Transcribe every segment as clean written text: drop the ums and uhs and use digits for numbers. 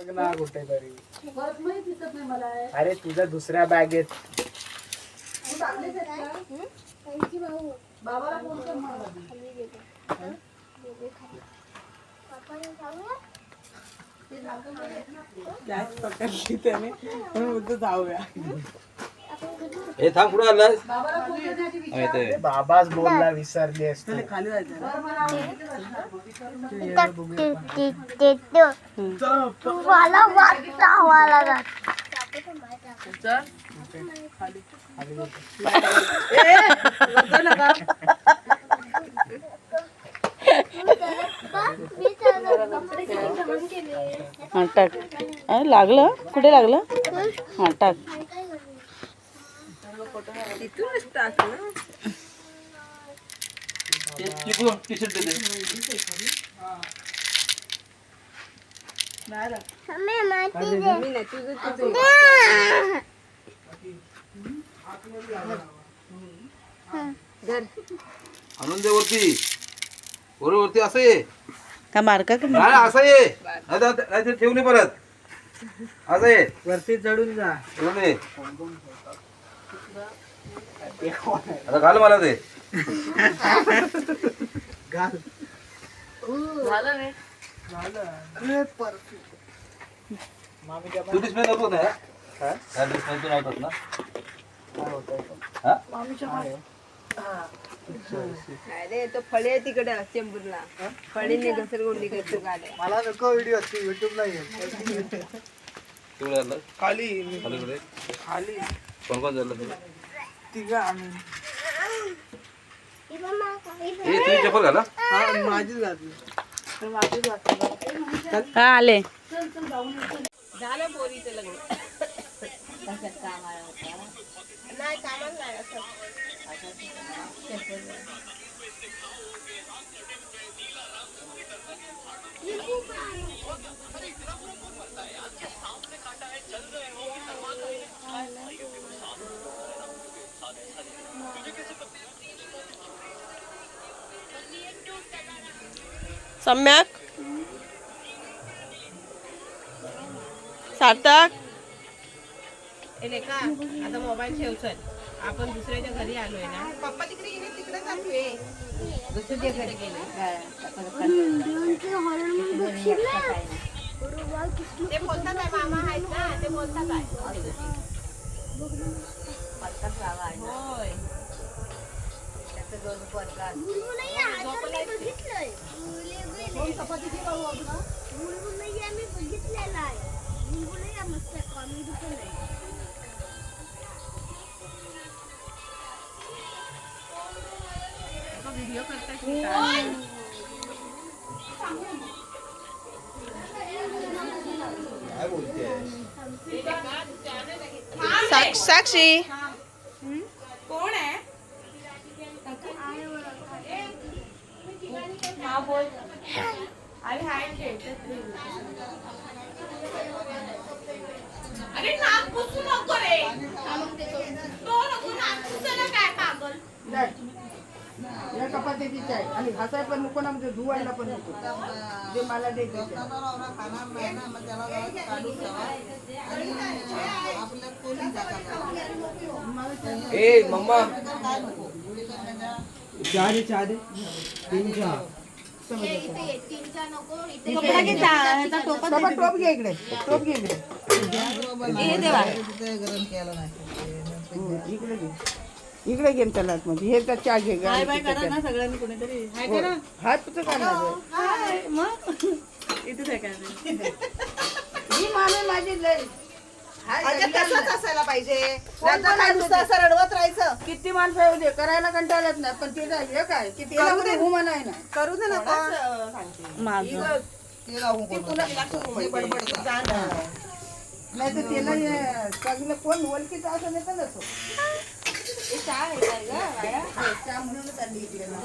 बघ ना कुठेतरी. अरे तुझ्या दुसऱ्या बॅगेत. पकडली त्याने म्हणून जाऊया. हे थांब कुठं आलास? बाबाच बोलला विसरली असते. खाली जायचं टाक. लागलं कुठे लागलं? हा टाक. आणून दे वरती. वरती असं ये का मार्का असं ये ठेवणे परत असं ये वरती चढून जा. ठेवून ये. आता घाल मला ते. घाल. तू डिस्प्ले नव्हतो ना? डिस्प्ले तू नव्हतास ना? अरे तो फळे तिकडे चेंबूरला फळीने घसरगुंडी करतो गाड्या. मला नको व्हिडिओ युट्यूबला येईल. खाली खाली कोण कोण झालं? तिघं आम्ही. तुझी चप्पल घाला. माझीच घातली. हा आले. झालं पोरीचं लग्न. नाही कामाला नाही असं. सम्यक सार्थक का आता मोबाईल ठेव चल. आपण दुसऱ्याच्या घरी आलोय ना. पप्पा तिकडे गेले तिकडे जातोय. दुसऱ्याच्या घरी गेले. ते बोलतात आहे मामा आहेत ना ते बोलतात आहे. होय. व्हिडिओ करतात. साक्षी कोण आहे? अरे नाक पुसू नको रे. तो नको नाक पुसायला काय पागल. या कपातीची चाय आणि घासाय पण नको ना म्हणजे धुवायला पण नको. जे मला दे ए मम्मा चहा दे चहा दे. तीन चहा. टोप घे इकडे. टोप घे इकडे. इकडे घे. इकडे घेऊन चला मध्ये. हे तर चहा घे. सगळ्यांनी कोणीतरी हात तुझं करणार मग इथे काय ही माणूस माझी लय. तसंच असायला पाहिजे. नुसतं असं रडवत राहायचं. किती माणसं येऊ दे करायला कंटाळत नाही पण ते हे काय की त्याला कुठे हुमान आहे ना. करू दे ना. माझं नाही तर त्याला चांगलं कोण ओळखीचं असं नाही तर नसो. चहा म्हणूनच आली इकडे ना.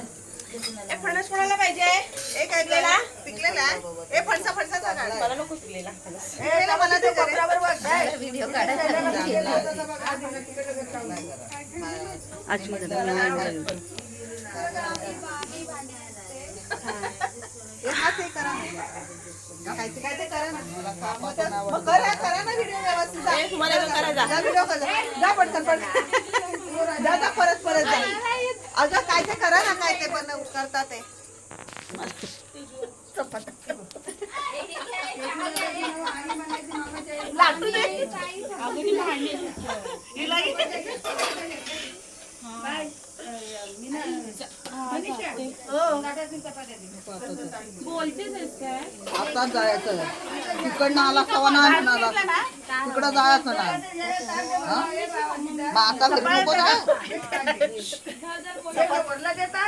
फणस कोणाला पाहिजे? एक ऐकलेला पिकलेला. ए फणसा फणसाचा काढ. मला नको पिकलेला. मला ते कपड्यावर बघ. व्हिडिओ हाच हे करा. खायचं काय ते करा ना मग करा ना व्हिडिओ व्यवस्थित जा. तुम्हाला एवढं करायचं. जा व्हिडिओ करा जा पटकन जा परत जा अगं काय ते करा ना काय ते पण करतात ते लाटू दे आताच जायचं तिकडनं आला कवा नाही म्हणाला तिकडं जायचं नाही मग आता घरी नको जाय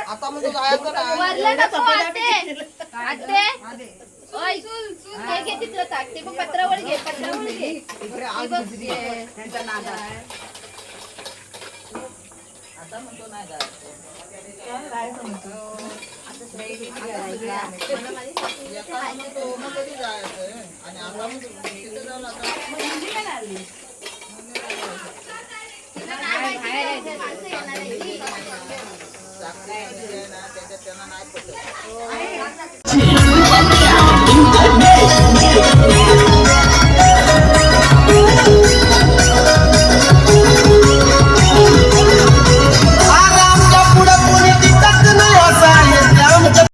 आता म्हणजे जायचं नाही वरलं नको आते ओय हे घे तिथलं ताक ते पण पत्रावळ घे इकडे आज बिजली त्यांच्या नादात आता म्हणतो नाही जायचं एका म्हणतो मग कधी जायचं आणि आता म्हणतो तिथे जाऊन आता त्याच्यात त्यांना नाही पटत